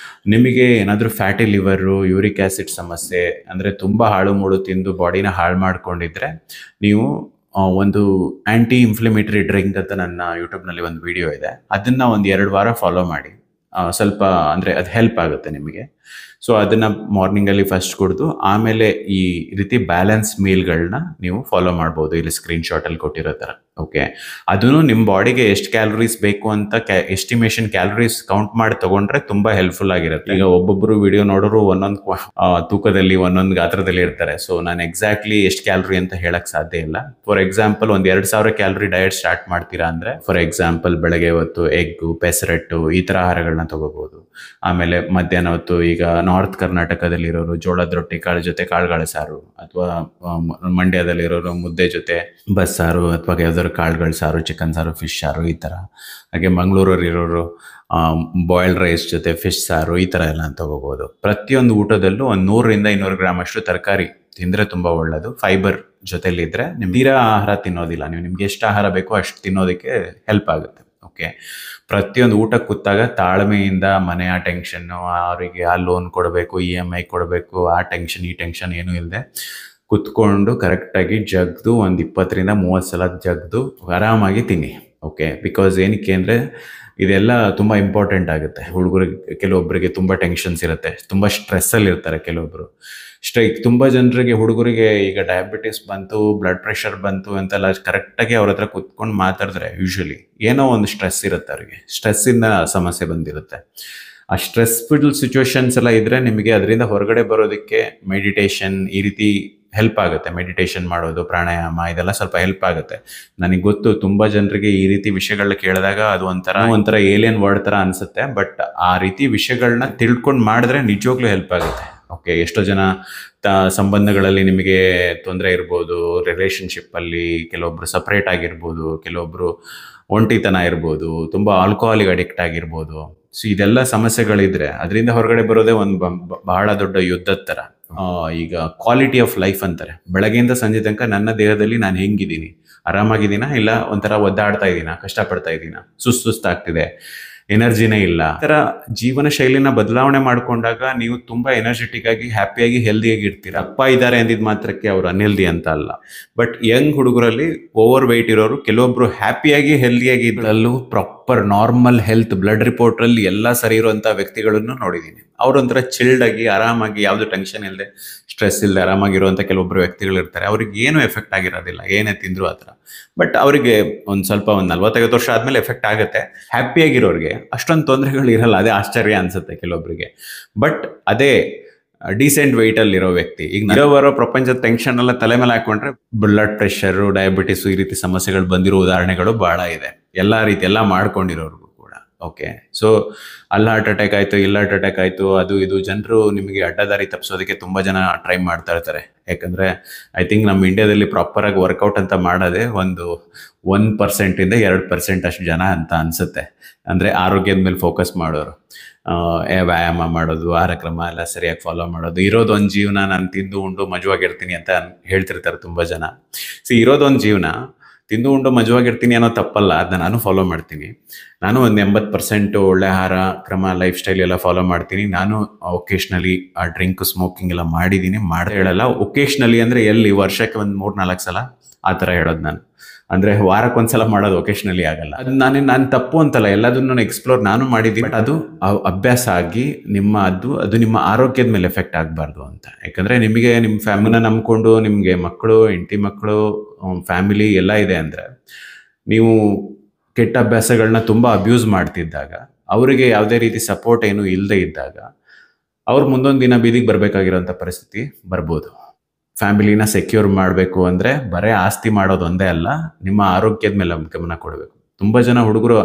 ನಿಮಗೆ ಏನಾದರೂ ಫ್ಯಾಟಿ ಲಿವರು, ಯೂರಿಕ್ ಆ್ಯಸಿಡ್ ಸಮಸ್ಯೆ ಅಂದರೆ ತುಂಬ ಹಾಳು ಮೂಳು ತಿಂದು ಬಾಡಿನ ಹಾಳು ಮಾಡ್ಕೊಂಡಿದ್ರೆ ನೀವು ಒಂದು ಆ್ಯಂಟಿ ಇನ್ಫ್ಲಮೇಟರಿ ಡ್ರಿಂಕ್ ಅಂತ ನನ್ನ ಯೂಟ್ಯೂಬ್ನಲ್ಲಿ ಒಂದು ವಿಡಿಯೋ ಇದೆ, ಅದನ್ನು ಒಂದು 2 ವಾರ ಫಾಲೋ ಮಾಡಿ. ಸ್ವಲ್ಪ ಅಂದರೆ ಅದು ಹೆಲ್ಪ್ ಆಗುತ್ತೆ ನಿಮಗೆ. ಸೊ ಅದನ್ನು ಮಾರ್ನಿಂಗಲ್ಲಿ ಫಸ್ಟ್ ಕುಡಿದು ಆಮೇಲೆ ಈ ರೀತಿ ಬ್ಯಾಲೆನ್ಸ್ ಮೀಲ್ಗಳನ್ನ ನೀವು ಫಾಲೋ ಮಾಡ್ಬೋದು, ಇಲ್ಲಿ ಸ್ಕ್ರೀನ್ಶಾಟಲ್ಲಿ ಕೊಟ್ಟಿರೋ ಥರ. ಓಕೆ, ಅದನ್ನು ನಿಮ್ಮ ಬಾಡಿಗೆ ಎಷ್ಟು ಕ್ಯಾಲರೀಸ್ ಬೇಕು ಅಂತ ಎಸ್ಟಿಮೇಷನ್ ಕ್ಯಾಲರೀಸ್ ಕೌಂಟ್ ಮಾಡಿ ತೊಗೊಂಡ್ರೆ ತುಂಬ ಹೆಲ್ಪ್ಫುಲ್ ಆಗಿರುತ್ತೆ. ಈಗ ಒಬ್ಬೊಬ್ಬರು ವಿಡಿಯೋ ನೋಡೋರು ಒಂದೊಂದು ತೂಕದಲ್ಲಿ, ಒಂದೊಂದು ಗಾತ್ರದಲ್ಲಿ ಇರ್ತಾರೆ. ಸೊ ನಾನು ಎಕ್ಸಾಕ್ಟ್ಲಿ ಎಷ್ಟು ಕ್ಯಾಲರಿ ಅಂತ ಹೇಳಕ್ಕೆ ಸಾಧ್ಯ ಇಲ್ಲ. ಫಾರ್ ಎಕ್ಸಾಂಪಲ್, ಒಂದು 2,000 ಕ್ಯಾಲರಿ ಡಯಟ್ ಸ್ಟಾರ್ಟ್ ಮಾಡ್ತೀರಾ ಅಂದರೆ, ಫಾರ್ ಎಕ್ಸಾಂಪಲ್ ಬೆಳಗ್ಗೆ ಹೊತ್ತು ಎಗ್ಗು, ಪೆಸರಟ್ಟು ಈ ಥರ ಆಹಾರಗಳನ್ನ ತಗೋಬೋದು. ಆಮೇಲೆ ಮಧ್ಯಾಹ್ನ ಹೊತ್ತು ಈಗ ಈಗ ನಾರ್ತ್ ಕರ್ನಾಟಕದಲ್ಲಿರೋರು ಜೋಳದ ರೊಟ್ಟಿ ಕಾಳು ಜೊತೆ ಕಾಳುಗಳ ಸಾರು, ಅಥವಾ ಮಂಡ್ಯದಲ್ಲಿರೋರು ಮುದ್ದೆ ಜೊತೆ ಬಸ್ಸಾರು ಅಥವಾ ಯಾವ್ದಾದ್ರು ಕಾಳುಗಳ ಸಾರು, ಚಿಕನ್ ಸಾರು, ಫಿಶ್ ಸಾರು ಈ ಥರ. ಹಾಗೆ ಮಂಗಳೂರಲ್ಲಿರೋರು ಬಾಯ್ಲ್ಡ್ ರೈಸ್ ಜೊತೆ ಫಿಶ್ ಸಾರು ಈ ಥರ ಎಲ್ಲ ತಗೋಬೋದು. ಪ್ರತಿಯೊಂದು ಊಟದಲ್ಲೂ ಒಂದು 100-200 ಗ್ರಾಮ್ ಅಷ್ಟು ತರಕಾರಿ ತಿಂದರೆ ತುಂಬ ಒಳ್ಳೆಯದು. ಫೈಬರ್ ಜೊತೆಲಿದ್ದರೆ ನಿಮ್ಗೆ ತೀರಾ ಆಹಾರ ತಿನ್ನೋದಿಲ್ಲ, ನೀವು ನಿಮ್ಗೆ ಎಷ್ಟು ಆಹಾರ ಬೇಕೋ ಅಷ್ಟು ತಿನ್ನೋದಕ್ಕೆ ಹೆಲ್ಪ್ ಆಗುತ್ತೆ. ಓಕೆ, ಪ್ರತಿಯೊಂದು ಊಟಕ್ಕೆ ಕೂತಾಗ ತಾಳ್ಮೆಯಿಂದ ಮನೆಯ ಟೆನ್ಷನ್ನು, ಅವರಿಗೆ ಆ ಲೋನ್ ಕೊಡಬೇಕು, EMI ಕೊಡಬೇಕು, ಆ ಟೆನ್ಷನ್ ಈ ಟೆನ್ಷನ್ ಏನೂ ಇಲ್ಲದೆ ಕುತ್ಕೊಂಡು ಕರೆಕ್ಟಾಗಿ ಜಗ್ದು ಒಂದು 20-30 ಸಲ ಜಗ್ದು ಆರಾಮಾಗಿ ತಿನ್ನಿ. ಓಕೆ, ಬಿಕಾಸ್ ಏನಕ್ಕೆ ಅಂದರೆ ಇದೆಲ್ಲ ತುಂಬ ಇಂಪಾರ್ಟೆಂಟ್ ಆಗುತ್ತೆ. ಹುಡುಗರಿಗೆ ಕೆಲವೊಬ್ಬರಿಗೆ ತುಂಬ ಟೆನ್ಷನ್ಸ್ ಇರುತ್ತೆ, ತುಂಬ ಸ್ಟ್ರೆಸ್ಸಲ್ಲಿ ಇರ್ತಾರೆ ಕೆಲವೊಬ್ಬರು. ತುಂಬ ಜನರಿಗೆ ಹುಡುಗರಿಗೆ ಈಗ ಡಯಾಬಿಟಿಸ್ ಬಂತು, ಬ್ಲಡ್ ಪ್ರೆಷರ್ ಬಂತು ಅಂತೆಲ್ಲ ಕರೆಕ್ಟಾಗಿ ಅವ್ರ ಹತ್ರ ಕುತ್ಕೊಂಡು ಮಾತಾಡಿದ್ರೆ ಯೂಶ್ವಲಿ ಏನೋ ಒಂದು ಸ್ಟ್ರೆಸ್ ಇರುತ್ತೆ, ಅವರಿಗೆ ಸ್ಟ್ರೆಸ್ಸಿಂದ ಸಮಸ್ಯೆ ಬಂದಿರುತ್ತೆ. ಆ ಸ್ಟ್ರೆಸ್ಫುಲ್ ಸಿಚುವೇಶನ್ಸ್ ಎಲ್ಲ ಇದ್ದರೆ ನಿಮಗೆ ಅದರಿಂದ ಹೊರಗಡೆ ಬರೋದಕ್ಕೆ ಮೆಡಿಟೇಷನ್ ಈ ರೀತಿ ಹೆಲ್ಪ್ ಆಗುತ್ತೆ. ಮೆಡಿಟೇಷನ್ ಮಾಡೋದು, ಪ್ರಾಣಾಯಾಮ ಇದೆಲ್ಲ ಸ್ವಲ್ಪ ಹೆಲ್ಪ್ ಆಗುತ್ತೆ. ನನಗೆ ಗೊತ್ತು ತುಂಬ ಜನರಿಗೆ ಈ ರೀತಿ ವಿಷಯಗಳನ್ನ ಕೇಳಿದಾಗ ಅದು ಒಂಥರ ಏಲಿಯನ್ ವರ್ಡ್ ಥರ ಅನಿಸುತ್ತೆ, ಬಟ್ ಆ ರೀತಿ ವಿಷಯಗಳನ್ನ ತಿಳ್ಕೊಂಡು ಮಾಡಿದ್ರೆ ನಿಜವಾಗ್ಲೂ ಹೆಲ್ಪ್ ಆಗುತ್ತೆ. ಓಕೆ, ಎಷ್ಟೋ ಜನ ಸಂಬಂಧಗಳಲ್ಲಿ ನಿಮಗೆ ತೊಂದರೆ ಇರ್ಬೋದು, ರಿಲೇಷನ್ಶಿಪ್ಪಲ್ಲಿ ಕೆಲವೊಬ್ರು ಸಪ್ರೇಟ್ ಆಗಿರ್ಬೋದು, ಕೆಲವೊಬ್ರು ಒಂಟಿತನ ಇರ್ಬೋದು, ತುಂಬ ಆಲ್ಕೋಹಾಲಿಗೆ ಅಡಿಕ್ಟ್ ಆಗಿರ್ಬೋದು. ಸೊ ಇದೆಲ್ಲ ಸಮಸ್ಯೆಗಳಿದ್ರೆ ಅದರಿಂದ ಹೊರಗಡೆ ಬರೋದೇ ಒಂದು ಬಹಳ ದೊಡ್ಡ ಯುದ್ಧದ ಥರ. ಈಗ ಕ್ವಾಲಿಟಿ ಆಫ್ ಲೈಫ್ ಅಂತಾರೆ. ಬೆಳಗ್ಗೆಯಿಂದ ಸಂಜೆ ತನಕ ನನ್ನ ದೇಹದಲ್ಲಿ ನಾನು ಹೆಂಗಿದ್ದೀನಿ, ಆರಾಮಾಗಿದ್ದೀನಾ, ಇಲ್ಲ ಒಂಥರ ಒದ್ದಾಡ್ತಾ ಇದ್ದೀನಾ, ಕಷ್ಟಪಡ್ತಾ ಇದ್ದೀನಾ, ಸುಸ್ತಾಗ್ತಿದೆ, ಎನರ್ಜಿನೇ ಇಲ್ಲ. ಈ ಥರ ಜೀವನ ಶೈಲಿನ ಬದಲಾವಣೆ ಮಾಡಿಕೊಂಡಾಗ ನೀವು ತುಂಬ ಎನರ್ಜೆಟಿಕ್ ಆಗಿ, ಹ್ಯಾಪಿಯಾಗಿ, ಹೆಲ್ದಿಯಾಗಿ ಇರ್ತೀರ. ಅಪ್ಪ ಇದ್ದಾರೆ ಅಂದಿದ್ ಮಾತ್ರಕ್ಕೆ ಅವ್ರು ಅನ್ಹೆಲ್ದಿ ಅಂತ ಅಲ್ಲ. ಬಟ್ ಯಂಗ್ ಹುಡುಗರಲ್ಲಿ ಓವರ್ ವೆಯ್ಟ್ ಇರೋರು ಕೆಲವೊಬ್ರು ಹ್ಯಾಪಿಯಾಗಿ ಹೆಲ್ದಿಯಾಗಿ ಇದ್ರಲ್ಲೂ ಪ್ರಾಪರ್ ನಾರ್ಮಲ್ ಹೆಲ್ತ್ ಬ್ಲಡ್ ರಿಪೋರ್ಟಲ್ಲಿ ಎಲ್ಲ ಸರಿ ಇರುವಂಥ ವ್ಯಕ್ತಿಗಳನ್ನು ನೋಡಿದ್ದೀನಿ. ಅವರೊಂಥರ ಚಿಲ್ಡ್ ಆಗಿ, ಆರಾಮಾಗಿ, ಯಾವುದು ಟೆನ್ಷನ್ ಇಲ್ಲದೆ, ಸ್ಟ್ರೆಸ್ ಇಲ್ಲದೆ ಆರಾಮಾಗಿರುವಂಥ ಕೆಲವೊಬ್ಬರು ವ್ಯಕ್ತಿಗಳು ಇರ್ತಾರೆ. ಅವ್ರಿಗೆ ಏನು ಎಫೆಕ್ಟ್ ಆಗಿರೋದಿಲ್ಲ, ಏನೇ ತಿಂದ್ರು ಆ ಥರ. ಬಟ್ ಅವರಿಗೆ ಒಂದು 40-50 ವರ್ಷ ಆದಮೇಲೆ ಎಫೆಕ್ಟ್ ಆಗುತ್ತೆ. ಹ್ಯಾಪಿಯಾಗಿರೋರಿಗೆ ಅಷ್ಟೊಂದು ತೊಂದರೆಗಳು ಇರಲ್ಲ, ಅದೇ ಆಶ್ಚರ್ಯ ಅನಿಸುತ್ತೆ ಕೆಲವೊಬ್ಬರಿಗೆ. ಬಟ್ ಅದೇ ಡೀಸೆಂಟ್ ವೆಯ್ಟಲ್ಲಿರೋ ವ್ಯಕ್ತಿ ಈಗ ಇರೋವರೋ ಪ್ರಪಂಚದ ಟೆನ್ಷನ್ ಎಲ್ಲ ತಲೆ ಮೇಲೆ ಹಾಕೊಂಡ್ರೆ ಬ್ಲಡ್ ಪ್ರೆಷರು, ಡಯಾಬಿಟಿಸು ಈ ರೀತಿ ಸಮಸ್ಯೆಗಳು ಬಂದಿರೋ ಉದಾಹರಣೆಗಳು ಭಾಳ ಇದೆ. ಎಲ್ಲ ಮಾಡ್ಕೊಂಡಿರೋರ್ಗು ಕೂಡ. ಓಕೆ, ಸೊ ಅಲ್ಲಿ ಹಾರ್ಟ್ ಅಟ್ಯಾಕ್ ಆಯಿತು, ಇಲ್ಲಿ ಹಾರ್ಟ್ ಅಟ್ಯಾಕ್ ಆಯಿತು, ಅದು ಇದು ಜನರು ನಿಮಗೆ ಅಡ್ಡದಾರಿ ತಪ್ಪಿಸೋದಕ್ಕೆ ತುಂಬ ಜನ ಟ್ರೈ ಮಾಡ್ತಾ ಇರ್ತಾರೆ. ಯಾಕಂದರೆ ಐ ಥಿಂಕ್ ನಮ್ಮ ಇಂಡಿಯಾದಲ್ಲಿ ಪ್ರಾಪರಾಗಿ ವರ್ಕೌಟ್ ಅಂತ ಮಾಡೋದೇ ಒಂದು 1%-2% ಅಷ್ಟು ಜನ ಅಂತ ಅನಿಸುತ್ತೆ. ಅಂದರೆ ಆರೋಗ್ಯದ ಮೇಲೆ ಫೋಕಸ್ ಮಾಡೋರು, ವ್ಯಾಯಾಮ ಮಾಡೋದು, ಆಹಾರ ಕ್ರಮ ಎಲ್ಲ ಸರಿಯಾಗಿ ಫಾಲೋ ಮಾಡೋದು. ಇರೋದೊಂದು ಜೀವನ, ನಾನು ತಿಂದು ಉಂಡು ಮಜವಾಗಿರ್ತೀನಿ ಅಂತ ಹೇಳ್ತಿರ್ತಾರೆ ತುಂಬ ಜನ. ಇರೋದೊಂದು ಜೀವನ, ತಿಂದು ಉಂಡು ಮಜವಾಗಿರ್ತೀನಿ ಅನ್ನೋ ತಪ್ಪಲ್ಲ, ಅದನ್ನ ನಾನು ಫಾಲೋ ಮಾಡ್ತೀನಿ. ನಾನು ಒಂದು 80% ಒಳ್ಳೆ ಆಹಾರ ಕ್ರಮ, ಲೈಫ್ ಸ್ಟೈಲ್ ಎಲ್ಲ ಫಾಲೋ ಮಾಡ್ತೀನಿ. ನಾನು ಒಕೇಶ್ನಲಿ ಆ ಡ್ರಿಂಕ್, ಸ್ಮೋಕಿಂಗ್ ಎಲ್ಲ ಮಾಡಿದ್ದೀನಿ, ಮಾಡದೆ ಹೇಳಲ್ಲ. ಒಕೇಶ್ನಲಿ ಅಂದರೆ ಎಲ್ಲಿ ವರ್ಷಕ್ಕೆ ಒಂದು 3-4 ಸಲ ಆ ಥರ ಹೇಳೋದು ನಾನು. ಅಂದರೆ ವಾರಕ್ಕೊಂದ್ಸಲ ಮಾಡೋದು ಒಕೇಶ್ನಲಿ ಆಗಲ್ಲ. ಅದು ನಾನು ತಪ್ಪು ಅಂತಲ್ಲ, ಎಲ್ಲದನ್ನು ಎಕ್ಸ್ಪ್ಲೋರ್ ನಾನು ಮಾಡಿದ್ದೀನಿ. ಬಟ್ ಅದು ಅಭ್ಯಾಸ ಆಗಿ ಅದು ನಿಮ್ಮ ಆರೋಗ್ಯದ ಮೇಲೆ ಎಫೆಕ್ಟ್ ಆಗಬಾರ್ದು ಅಂತ. ಯಾಕಂದರೆ ನಿಮಗೆ ನಿಮ್ಮ ಫ್ಯಾಮಿಲಿನ ನಂಬ್ಕೊಂಡು ನಿಮಗೆ ಮಕ್ಕಳು, ಹೆಂಡತಿ ಮಕ್ಕಳು, ಫ್ಯಾಮಿಲಿ ಎಲ್ಲ ಇದೆ ಅಂದರೆ ನೀವು ಕೆಟ್ಟ ಅಭ್ಯಾಸಗಳನ್ನ ತುಂಬ ಅಬ್ಯೂಸ್ ಮಾಡ್ತಿದ್ದಾಗ, ಅವರಿಗೆ ಯಾವುದೇ ರೀತಿ ಸಪೋರ್ಟ್ ಏನು ಇಲ್ಲದೆ ಇದ್ದಾಗ ಅವ್ರು ಮುಂದೊಂದು ದಿನ ಬೀದಿಗೆ ಬರಬೇಕಾಗಿರೋಂಥ ಪರಿಸ್ಥಿತಿ ಬರ್ಬೋದು. ಫ್ಯಾಮಿಲಿನ ಸೆಕ್ಯೂರ್ ಮಾಡಬೇಕು ಅಂದರೆ ಬರೀ ಆಸ್ತಿ ಮಾಡೋದು ಒಂದೇ ಅಲ್ಲ, ನಿಮ್ಮ ಆರೋಗ್ಯದ ಮೇಲೆ ಗಮನ ಕೊಡಬೇಕು. ತುಂಬ ಜನ ಹುಡುಗರು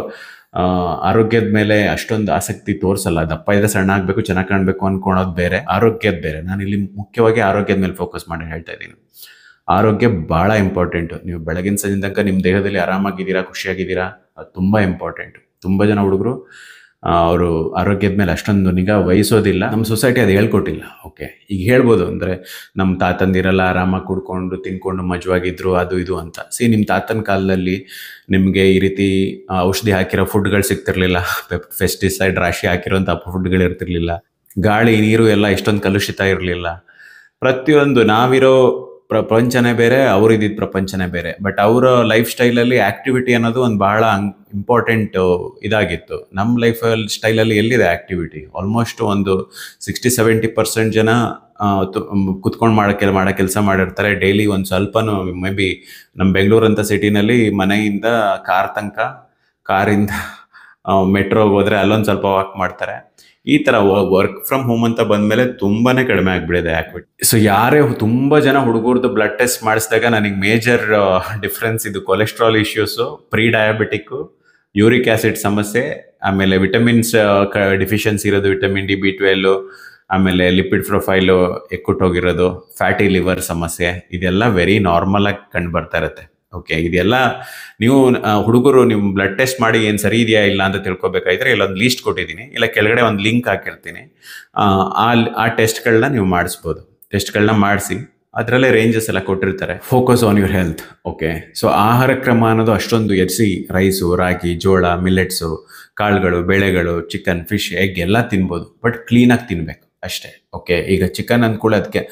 ಆರೋಗ್ಯದ ಮೇಲೆ ಅಷ್ಟೊಂದು ಆಸಕ್ತಿ ತೋರಿಸಲ್ಲ. ದಪ್ಪ ಇದ್ರೆ ಸಣ್ಣ ಆಗಬೇಕು, ಚೆನ್ನಾಗಿ ಕಾಣಬೇಕು ಅಂದ್ಕೊಳೋದು ಬೇರೆ, ಆರೋಗ್ಯದ ಬೇರೆ. ನಾನು ಇಲ್ಲಿ ಮುಖ್ಯವಾಗಿ ಆರೋಗ್ಯದ ಮೇಲೆ ಫೋಕಸ್ ಮಾಡಿ ಹೇಳ್ತಾ ಇದ್ದೀನಿ. ಆರೋಗ್ಯ ಭಾಳ ಇಂಪಾರ್ಟೆಂಟು. ನೀವು ಬೆಳಗಿನ ಸಂಜೆ ತನಕ ನಿಮ್ಮ ದೇಹದಲ್ಲಿ ಆರಾಮಾಗಿದ್ದೀರಾ, ಖುಷಿಯಾಗಿದ್ದೀರಾ, ಅದು ತುಂಬ ಇಂಪಾರ್ಟೆಂಟು. ತುಂಬ ಜನ ಹುಡುಗರು ಅವರು ಆರೋಗ್ಯದ ಮೇಲೆ ಅಷ್ಟೊಂದು ನಿಗಾ ವಹಿಸೋದಿಲ್ಲ. ನಮ್ಮ ಸೊಸೈಟಿ ಅದು ಹೇಳ್ಕೊಟ್ಟಿಲ್ಲ. ಓಕೆ, ಈಗ ಹೇಳ್ಬೋದು ಅಂದರೆ ನಮ್ಮ ತಾತಂದಿರೆಲ್ಲ ಆರಾಮಾಗಿ ಕುಡ್ಕೊಂಡು ತಿನ್ಕೊಂಡು ಮಜವಾಗಿದ್ರು, ಅದು ಇದು ಅಂತ. ನಿಮ್ಮ ತಾತನ ಕಾಲದಲ್ಲಿ ನಿಮಗೆ ಈ ರೀತಿ ಔಷಧಿ ಹಾಕಿರೋ ಫುಡ್ಗಳು ಸಿಗ್ತಿರ್ಲಿಲ್ಲ, ಪೆಸ್ಟಿಸೈಡ್ ರಾಶಿ ಹಾಕಿರೋಂಥ ಫುಡ್ಗಳು ಇರ್ತಿರ್ಲಿಲ್ಲ, ಗಾಳಿ ನೀರು ಎಲ್ಲ ಇಷ್ಟೊಂದು ಕಲುಷಿತ ಇರಲಿಲ್ಲ. ಪ್ರತಿಯೊಂದು ನಾವಿರೋ ಪ್ರಪಂಚನೇ ಬೇರೆ, ಅವರಿದ್ದ ಪ್ರಪಂಚನೇ ಬೇರೆ. ಬಟ್ ಅವರ ಲೈಫ್ ಸ್ಟೈಲಲ್ಲಿ ಆ್ಯಕ್ಟಿವಿಟಿ ಅನ್ನೋದು ಒಂದು ಬಹಳ ಇಂಪಾರ್ಟೆಂಟ್ ಇದಾಗಿತ್ತು. ನಮ್ಮ ಲೈಫ್ ಸ್ಟೈಲಲ್ಲಿ ಎಲ್ಲಿದೆ ಆ್ಯಕ್ಟಿವಿಟಿ? ಆಲ್ಮೋಸ್ಟ್ ಒಂದು 60-70% ಜನ ಕುತ್ಕೊಂಡು ಮಾಡೋ ಕೆಲಸ ಮಾಡಿರ್ತಾರೆ. ಡೈಲಿ ಒಂದು ಸ್ವಲ್ಪನೂ ಮೇ ಬಿ ನಮ್ಮ ಬೆಂಗಳೂರಂಥ ಸಿಟಿನಲ್ಲಿ ಮನೆಯಿಂದ ಕಾರಿಂದ ಮೆಟ್ರೋಗೆ ಹೋದರೆ ಅಲ್ಲೊಂದು ಸ್ವಲ್ಪ ವಾಕ್ ಮಾಡ್ತಾರೆ. ಈ ಥರ ವರ್ಕ್ ಫ್ರಮ್ ಹೋಮ್ ಅಂತ ಬಂದಮೇಲೆ ತುಂಬಾ ಕಡಿಮೆ ಆಗಿಬಿಡಿದೆ ಆ್ಯಕ್ಟಿವಿಟಿ. ಸೊ ಯಾರೇ ತುಂಬ ಜನ ಹುಡುಗರದ್ದು ಬ್ಲಡ್ ಟೆಸ್ಟ್ ಮಾಡಿಸಿದಾಗ ನನಗೆ ಮೇಜರ್ ಡಿಫ್ರೆನ್ಸ್ ಇದು cholesterol issues, pre diabetic, uric acid ಸಮಸ್ಯೆ, ಆಮೇಲೆ ವಿಟಮಿನ್ಸ್ ಡಿಫಿಷಿಯನ್ಸಿ ಇರೋದು, ವಿಟಮಿನ್ D, B12, ಆಮೇಲೆ ಲಿಪಿಡ್ ಪ್ರೊಫೈಲು ಎಕ್ಕುಟ್ಟೋಗಿರೋದು, ಫ್ಯಾಟಿ ಲಿವರ್ ಸಮಸ್ಯೆ, ಇದೆಲ್ಲ ವೆರಿ ನಾರ್ಮಲ್ ಆಗಿ ಕಂಡು ಬರ್ತಾ ಇರುತ್ತೆ. ಓಕೆ, ಇದೆಲ್ಲ ನೀವು ಹುಡುಗರು ನಿಮ್ಮ ಬ್ಲಡ್ ಟೆಸ್ಟ್ ಮಾಡಿ ಏನು ಸರಿ ಇದೆಯಾ ಇಲ್ಲ ಅಂತ ತಿಳ್ಕೊಬೇಕಾದ್ರೆ ಇಲ್ಲೊಂದು ಲೀಸ್ಟ್ ಕೊಟ್ಟಿದ್ದೀನಿ, ಇಲ್ಲ ಕೆಳಗಡೆ ಒಂದು ಲಿಂಕ್ ಹಾಕಿರ್ತೀನಿ. ಆ ಟೆಸ್ಟ್ಗಳನ್ನ ನೀವು ಮಾಡಿಸ್ಬೋದು. ಟೆಸ್ಟ್ಗಳನ್ನ ಮಾಡಿಸಿ ಅದರಲ್ಲೇ ರೇಂಜಸ್ ಎಲ್ಲ ಕೊಟ್ಟಿರ್ತಾರೆ. Focus on your health. Okay, so ಆಹಾರ ಕ್ರಮ ಅನ್ನೋದು ಅಷ್ಟೊಂದು ರೈಸು, ರಾಗಿ, ಜೋಳ, ಮಿಲ್ಲೆಟ್ಸು, ಕಾಳುಗಳು, ಬೇಳೆಗಳು, ಚಿಕನ್, ಫಿಶ್, ಎಗ್ ಎಲ್ಲ ತಿನ್ಬೋದು, ಬಟ್ ಕ್ಲೀನಾಗಿ ತಿನ್ಬೇಕು ಅಷ್ಟೇ. ಓಕೆ, ಈಗ ಚಿಕನ್ ಅಂದ್ಕೊಳ್ಳೋದಕ್ಕೆ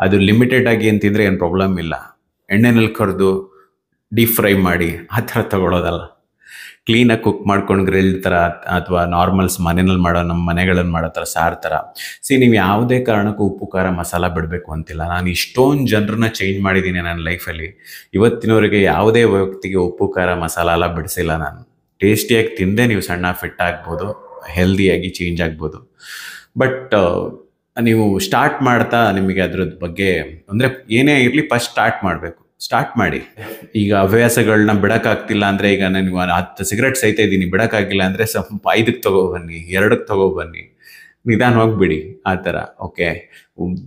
ಅದು ಲಿಮಿಟೆಡ್ ಆಗಿ ಏನು ತಿಂದರೆ ಏನು ಪ್ರಾಬ್ಲಮ್ ಇಲ್ಲ. ಎಣ್ಣೆನಲ್ಲಿ ಕರೆದು ಡೀಪ್ ಫ್ರೈ ಮಾಡಿ ಆ ಥರ ತಗೊಳ್ಳೋದಲ್ಲ. ಕ್ಲೀನಾಗಿ ಕುಕ್ ಮಾಡ್ಕೊಂಡು ಗ್ರಿಲ್ ಥರ ಅಥವಾ ನಾರ್ಮಲ್ಸ್ ಮನೆಯಲ್ಲಿ ಮಾಡೋ, ನಮ್ಮ ಮನೆಗಳಲ್ಲಿ ಮಾಡೋ ಥರ ಸಾರು ಥರ. ನೀವು ಯಾವುದೇ ಕಾರಣಕ್ಕೂ ಉಪ್ಪು ಖಾರ ಮಸಾಲ ಬಿಡಬೇಕು ಅಂತಿಲ್ಲ. ನಾನು ಇಷ್ಟೊಂದು ಜನರನ್ನ ಚೇಂಜ್ ಮಾಡಿದ್ದೀನಿ ನನ್ನ ಲೈಫಲ್ಲಿ. ಇವತ್ತಿನವರೆಗೆ ಯಾವುದೇ ವ್ಯಕ್ತಿಗೆ ಉಪ್ಪು ಖಾರ ಮಸಾಲ ಎಲ್ಲ ಬಿಡಿಸಿಲ್ಲ ನಾನು. ಟೇಸ್ಟಿಯಾಗಿ ತಿಂದೆ ನೀವು ಸಣ್ಣ ಫಿಟ್ ಆಗ್ಬೋದು, ಹೆಲ್ದಿಯಾಗಿ ಚೇಂಜ್ ಆಗ್ಬೋದು. ಬಟ್ ನೀವು ಸ್ಟಾರ್ಟ್ ಮಾಡ್ತಾ ನಿಮಗೆ ಅದ್ರದ್ದು ಬಗ್ಗೆ ಅಂದರೆ ಏನೇ ಇರಲಿ ಫಸ್ಟ್ ಸ್ಟಾರ್ಟ್ ಮಾಡಿ. ಈಗ ಹವ್ಯಾಸಗಳನ್ನ ಬಿಡೋಕ್ಕಾಗ್ತಿಲ್ಲ ಅಂದರೆ, ಈಗ ನಾನು 10 ಸಿಗರೆಟ್ ಸೈತಾ ಇದ್ದೀನಿ, ಬಿಡೋಕ್ಕಾಗಿಲ್ಲ ಅಂದರೆ ಸ್ವಲ್ಪ 5ಕ್ಕೆ ತಗೊಬನ್ನಿ, 2ಕ್ಕೆ ತಗೊಬನ್ನಿ, ನಿಧಾನವಾಗಿ ಬಿಡಿ ಆ ಥರ. ಓಕೆ,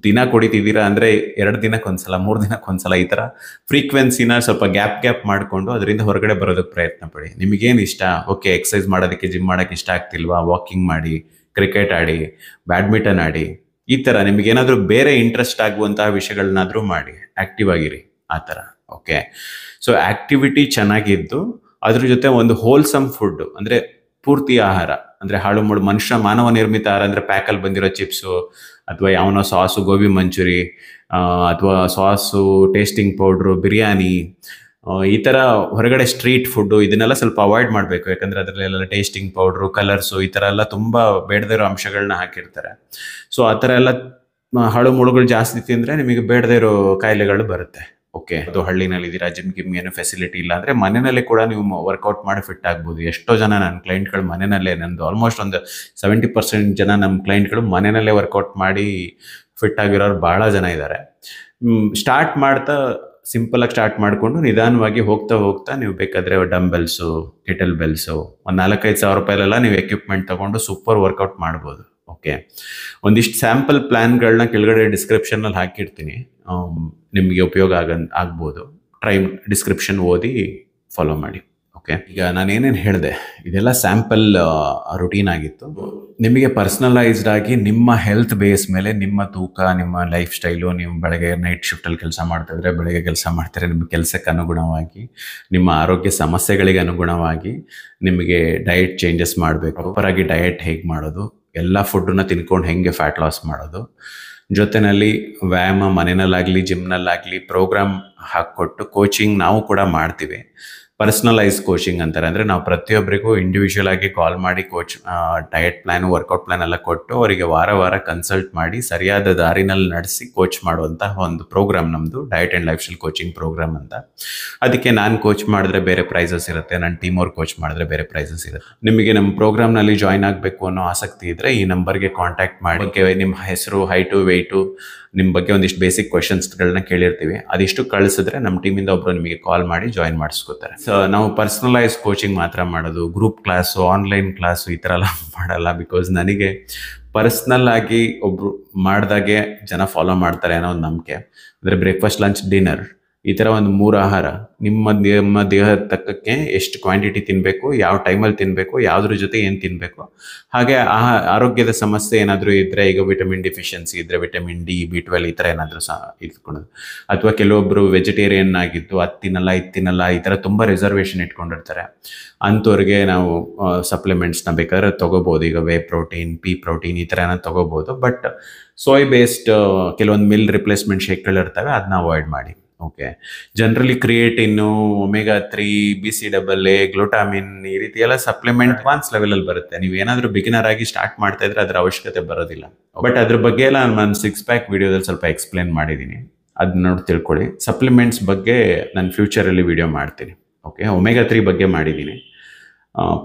ದಿನ ಕುಡಿತಿದ್ದೀರಾ ಅಂದರೆ 2 ದಿನಕ್ಕೊಂದ್ಸಲ, 3 ದಿನಕ್ಕೊಂದ್ಸಲ, ಈ ಥರ ಫ್ರೀಕ್ವೆನ್ಸಿನ ಸ್ವಲ್ಪ ಗ್ಯಾಪ್ ಮಾಡಿಕೊಂಡು ಅದರಿಂದ ಹೊರಗಡೆ ಬರೋದಕ್ಕೆ ಪ್ರಯತ್ನ ಪಡಿ. ನಿಮಗೇನು ಇಷ್ಟ? ಓಕೆ, ಎಕ್ಸಸೈಸ್ ಮಾಡೋದಕ್ಕೆ, ಜಿಮ್ ಮಾಡೋಕ್ಕೆ ಇಷ್ಟ ಆಗ್ತಿಲ್ವಾ? ವಾಕಿಂಗ್ ಮಾಡಿ, ಕ್ರಿಕೆಟ್ ಆಡಿ, ಬ್ಯಾಡ್ಮಿಂಟನ್ ಆಡಿ, ಈ ಥರ ನಿಮಗೇನಾದರೂ ಬೇರೆ ಇಂಟ್ರೆಸ್ಟ್ ಆಗುವಂತಹ ವಿಷಯಗಳನ್ನಾದರೂ ಮಾಡಿ, ಆ್ಯಕ್ಟಿವ್ ಆಗಿರಿ ಆ ಥರ. ಓಕೆ, ಸೊ ಆ್ಯಕ್ಟಿವಿಟಿ ಚೆನ್ನಾಗಿದ್ದು ಅದ್ರ ಜೊತೆ ಒಂದು ಹೋಲ್ಸಮ್ ಫುಡ್ ಅಂದರೆ ಪೂರ್ತಿ ಆಹಾರ, ಅಂದರೆ ಹಾಳು ಮೂಡು ಮಾನವ ನಿರ್ಮಿತ ಆಹಾರ ಅಂದರೆ ಪ್ಯಾಕಲ್ಲಿ ಬಂದಿರೋ ಚಿಪ್ಸು ಅಥವಾ ಯಾವನೋ ಸಾಸು, ಗೋಬಿ ಮಂಚೂರಿ ಅಥವಾ ಸಾಸು, ಟೇಸ್ಟಿಂಗ್ ಪೌಡ್ರು, ಬಿರಿಯಾನಿ, ಈ ಥರ ಹೊರಗಡೆ ಸ್ಟ್ರೀಟ್ ಫುಡ್ಡು, ಇದನ್ನೆಲ್ಲ ಸ್ವಲ್ಪ ಅವಾಯ್ಡ್ ಮಾಡಬೇಕು. ಯಾಕಂದರೆ ಅದರಲ್ಲೆಲ್ಲ ಟೇಸ್ಟಿಂಗ್ ಪೌಡ್ರು, ಕಲರ್ಸು, ಈ ಥರ ಎಲ್ಲ ತುಂಬ ಬೇಡದೇ ಇರೋ ಅಂಶಗಳನ್ನ ಹಾಕಿರ್ತಾರೆ. ಸೊ ಆ ಥರ ಎಲ್ಲ ಹಾಳು ಮುಳುಗಳು ಜಾಸ್ತಿ ತಿಂದರೆ ನಿಮಗೆ ಬೇಡದೇ ಇರೋ ಕಾಯಿಲೆಗಳು ಬರುತ್ತೆ. ಓಕೆ, ಅದು ಹಳ್ಳಿನಲ್ಲಿದ್ದೀರಾ, ಜಿಮ್ ಏನು ಫೆಸಿಲಿಟಿ ಇಲ್ಲ ಅಂದರೆ ಮನೆಯಲ್ಲೇ ಕೂಡ ನೀವು ವರ್ಕೌಟ್ ಮಾಡಿ ಫಿಟ್ ಆಗ್ಬೋದು. ಎಷ್ಟೋ ಜನ ನನ್ನ ಕ್ಲೈಂಟ್ಗಳು ಮನೆಯಲ್ಲೇ, ನಂದು ಆಲ್ಮೋಸ್ಟ್ ಒಂದು 70% ಜನ ನಮ್ಮ ಕ್ಲೈಂಟ್ಗಳು ಮನೆಯಲ್ಲೇ ವರ್ಕೌಟ್ ಮಾಡಿ ಫಿಟ್ ಆಗಿರೋರು ಭಾಳ ಜನ ಇದ್ದಾರೆ. ಸ್ಟಾರ್ಟ್ ಮಾಡ್ತಾ ಸಿಂಪಲಾಗಿ ಸ್ಟಾರ್ಟ್ ಮಾಡಿಕೊಂಡು ನಿಧಾನವಾಗಿ ಹೋಗ್ತಾ ನೀವು ಬೇಕಾದರೆ ಡಂಬೆಲ್ಸು, ಕೆಟಲ್ ಬೆಲ್ಸು, ಒಂದು 4-5 ಸಾವಿರ ರೂಪಾಯಿಲೆಲ್ಲ ನೀವು ಎಕ್ವಿಪ್ಮೆಂಟ್ ತೊಗೊಂಡು ಸೂಪರ್ ವರ್ಕೌಟ್ ಮಾಡ್ಬೋದು. ಓಕೆ, ಒಂದಿಷ್ಟು ಸ್ಯಾಂಪಲ್ ಪ್ಲ್ಯಾನ್ಗಳನ್ನ ಕೆಳಗಡೆ ಡಿಸ್ಕ್ರಿಪ್ಷನಲ್ಲಿ ಹಾಕಿರ್ತೀನಿ, ನಿಮಗೆ ಉಪಯೋಗ ಆಗ್ಬೋದು. ಡಿಸ್ಕ್ರಿಪ್ಷನ್ ಓದಿ ಫಾಲೋ ಮಾಡಿ. ಓಕೆ, ಈಗ ನಾನೇನೇನು ಹೇಳಿದೆ ಇದೆಲ್ಲ ಸ್ಯಾಂಪಲ್ ರುಟೀನ್ ಆಗಿತ್ತು. ನಿಮಗೆ ಪರ್ಸ್ನಲೈಸ್ಡ್ ಆಗಿ ನಿಮ್ಮ ಹೆಲ್ತ್ ಬೇಸ್ ಮೇಲೆ ನಿಮ್ಮ ತೂಕ, ನಿಮ್ಮ ಲೈಫ್ ಸ್ಟೈಲು, ನೀವು ಬೆಳಗ್ಗೆ ನೈಟ್ ಶಿಫ್ಟಲ್ಲಿ ಕೆಲಸ ಮಾಡ್ತಾಯಿದ್ರೆ, ಬೆಳಗ್ಗೆ ಕೆಲಸ ಮಾಡ್ತಾರೆ, ನಿಮ್ಮ ಕೆಲಸಕ್ಕೆ ಅನುಗುಣವಾಗಿ, ನಿಮ್ಮ ಆರೋಗ್ಯ ಸಮಸ್ಯೆಗಳಿಗೆ ಅನುಗುಣವಾಗಿ ನಿಮಗೆ ಡಯಟ್ ಚೇಂಜಸ್ ಮಾಡಬೇಕು. ಪ್ರಾಪರಾಗಿ ಡಯಟ್ ಹೇಗೆ ಮಾಡೋದು, ಎಲ್ಲ ಫುಡ್ಡನ್ನ ತಿನ್ಕೊಂಡು ಹೆಂಗೆ ಫ್ಯಾಟ್ ಲಾಸ್ ಮಾಡೋದು, ಜೊತೆಯಲ್ಲಿ ವ್ಯಾಯಾಮ ಮನೆಯಲ್ಲಾಗಲಿ ಜಿಮ್ನಲ್ಲಾಗಲಿ ಪ್ರೋಗ್ರಾಮ್ ಹಾಕ್ಕೊಟ್ಟು ಕೋಚಿಂಗ್ ನಾವು ಕೂಡ ಮಾಡ್ತೀವಿ. ಪರ್ಸ್ನಲೈಸ್ ಕೋಚಿಂಗ್ ಅಂತಾರೆ. ಅಂದರೆ ನಾವು ಪ್ರತಿಯೊಬ್ಬರಿಗೂ ಇಂಡಿವಿಜುವಲ್ ಆಗಿ ಕಾಲ್ ಮಾಡಿ ಡಯಟ್ ಪ್ಲ್ಯಾನು, ವರ್ಕೌಟ್ ಪ್ಲ್ಯಾನ್ ಎಲ್ಲ ಕೊಟ್ಟು ಅವರಿಗೆ ವಾರ ಕನ್ಸಲ್ಟ್ ಮಾಡಿ ಸರಿಯಾದ ದಾರಿನಲ್ಲಿ ನಡೆಸಿ ಕೋಚ್ ಮಾಡುವಂತಹ ಒಂದು ಪ್ರೋಗ್ರಾಮ್ ನಮ್ಮದು, diet and lifestyle coaching program ಅಂತ. ಅದಕ್ಕೆ ನಾನು ಕೋಚ್ ಮಾಡಿದ್ರೆ ಬೇರೆ ಪ್ರೈಸಸ್ ಇರುತ್ತೆ, ನನ್ನ ಟೀಮ್ ಅವ್ರು ಕೋಚ್ ಮಾಡಿದ್ರೆ ಬೇರೆ ಪ್ರೈಸಸ್ ಇರುತ್ತೆ. ನಿಮಗೆ ನಮ್ಮ ಪ್ರೋಗ್ರಾಮ್ನಲ್ಲಿ ಜಾಯ್ನ್ ಆಗಬೇಕು ಅನ್ನೋ ಆಸಕ್ತಿ ಇದ್ದರೆ ಈ ನಂಬರ್ಗೆ ಕಾಂಟ್ಯಾಕ್ಟ್ ಮಾಡಿ. ನಿಮ್ಮ ಹೆಸರು, ಹೈಟು, ವೆಯ್ಟು, ನಿಮ್ಮ ಬಗ್ಗೆ ಒಂದಿಷ್ಟು ಬೇಸಿಕ್ ಕ್ವೆಶನ್ಸ್ಗಳನ್ನ ಕೇಳಿರ್ತೀವಿ. ಅದಿಷ್ಟು ಕಳಿಸಿದ್ರೆ ನಮ್ಮ ಟೀಮಿಂದ ಒಬ್ಬರು ನಿಮಗೆ ಕಾಲ್ ಮಾಡಿ ಜಾಯಿನ್ ಮಾಡಿಸ್ಕೋತಾರೆ. ಸೊ ನಾವು ಪರ್ಸ್ನಲೈಸ್ ಕೋಚಿಂಗ್ ಮಾತ್ರ ಮಾಡೋದು, ಗ್ರೂಪ್ ಕ್ಲಾಸು, ಆನ್ಲೈನ್ ಕ್ಲಾಸು ಈ ಥರ ಎಲ್ಲ ಮಾಡಲ್ಲ. ಬಿಕಾಸ್ ನನಗೆ ಪರ್ಸ್ನಲ್ ಆಗಿ ಒಬ್ರು ಮಾಡಿದಾಗೆ ಜನ ಫಾಲೋ ಮಾಡ್ತಾರೆ ಅನ್ನೋ ಒಂದು ನಂಬಿಕೆ. ಅಂದರೆ ಬ್ರೇಕ್ಫಾಸ್ಟ್, ಲಂಚ್, ಡಿನ್ನರ್ ಈ ಥರ ಒಂದು 3 ಆಹಾರ ನಿಮ್ಮ ದೇಹದ ತಕ್ಕಕ್ಕೆ ಎಷ್ಟು ಕ್ವಾಂಟಿಟಿ ತಿನ್ನಬೇಕು, ಯಾವ ಟೈಮಲ್ಲಿ ತಿನ್ನಬೇಕು, ಯಾವುದ್ರ ಜೊತೆ ಏನು ತಿನ್ನಬೇಕು. ಹಾಗೆ ಆರೋಗ್ಯದ ಸಮಸ್ಯೆ ಏನಾದರೂ ಇದ್ದರೆ, ಈಗ ವಿಟಮಿನ್ ಡಿಫಿಷಿಯನ್ಸಿ ಇದ್ದರೆ ವಿಟಮಿನ್ ಡಿ, B12 ಈ ಥರ ಏನಾದರೂ ಇಟ್ಕೊಳ್ಳೋದು. ಅಥವಾ ಕೆಲವೊಬ್ಬರು ವೆಜಿಟೇರಿಯನ್ ಆಗಿದ್ದು ಅದು ತಿನ್ನಲ್ಲ ಈ ಥರ ತುಂಬ ರಿಸರ್ವೇಷನ್ ಇಟ್ಕೊಂಡಿರ್ತಾರೆ. ಅಂಥವ್ರಿಗೆ ನಾವು ಸಪ್ಲಿಮೆಂಟ್ಸ್ನ ಬೇಕಾದ್ರೆ ತೊಗೋಬೋದು. ಈಗ ವೇ ಪ್ರೋಟೀನ್, ಪಿ ಪ್ರೋಟೀನ್ ಈ ಥರ ಏನೋ ತೊಗೋಬೋದು. ಬಟ್ ಸೋಯ್ ಬೇಸ್ಡ್ ಕೆಲವೊಂದು ಮಿಲ್ ರಿಪ್ಲೇಸ್ಮೆಂಟ್ ಶೇಕ್ಗಳಿರ್ತವೆ, ಅದನ್ನ ಅವಾಯ್ಡ್ ಮಾಡಿ. ಓಕೆ, ಜನರಲಿ ಕ್ರಿಯೇಟಿನ್ನು, ಒಮೆಗಾ 3, BCAA, ಗ್ಲೂಟಾಮಿನ್ ಈ ರೀತಿ ಎಲ್ಲ ಸಪ್ಲಿಮೆಂಟ್ ಅಡ್ವಾನ್ಸ್ ಲೆವೆಲಲ್ಲಿ ಬರುತ್ತೆ. ನೀವು ಏನಾದರೂ ಬಿಗಿನರ್ ಆಗಿ ಸ್ಟಾರ್ಟ್ ಮಾಡ್ತಾ ಇದ್ರೆ ಅದರ ಅವಶ್ಯಕತೆ ಬರೋದಿಲ್ಲ. ಬಟ್ ಅದ್ರ ಬಗ್ಗೆ ಎಲ್ಲ ನಾನು 6 ಪ್ಯಾಕ್ ವಿಡಿಯೋದಲ್ಲಿ ಸ್ವಲ್ಪ ಎಕ್ಸ್ಪ್ಲೇನ್ ಮಾಡಿದ್ದೀನಿ, ಅದನ್ನ ನೋಡಿ ತಿಳ್ಕೊಳ್ಳಿ. ಸಪ್ಲಿಮೆಂಟ್ಸ್ ಬಗ್ಗೆ ನಾನು ಫ್ಯೂಚರಲ್ಲಿ ವಿಡಿಯೋ ಮಾಡ್ತೀನಿ. ಓಕೆ, ಒಮೆಗಾ 3 ಬಗ್ಗೆ ಮಾಡಿದ್ದೀನಿ,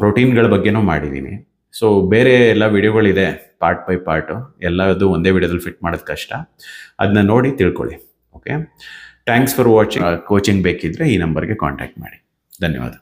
ಪ್ರೋಟೀನ್ಗಳ ಬಗ್ಗೆನೂ ಮಾಡಿದ್ದೀನಿ. ಸೊ ಬೇರೆ ಎಲ್ಲ ವಿಡಿಯೋಗಳಿದೆ, ಪಾರ್ಟ್ ಬೈ ಪಾರ್ಟು, ಎಲ್ಲದು ಒಂದೇ ವಿಡಿಯೋದಲ್ಲಿ ಫಿಟ್ ಮಾಡೋದು ಕಷ್ಟ. ಅದನ್ನ ನೋಡಿ ತಿಳ್ಕೊಳ್ಳಿ. Okay, thanks for watching. Coaching ಬೇಕಿದ್ರೆ ಈ ನಂಬರ್ಗೆ ಕಾಂಟ್ಯಾಕ್ಟ್ ಮಾಡಿ. ಧನ್ಯವಾದ.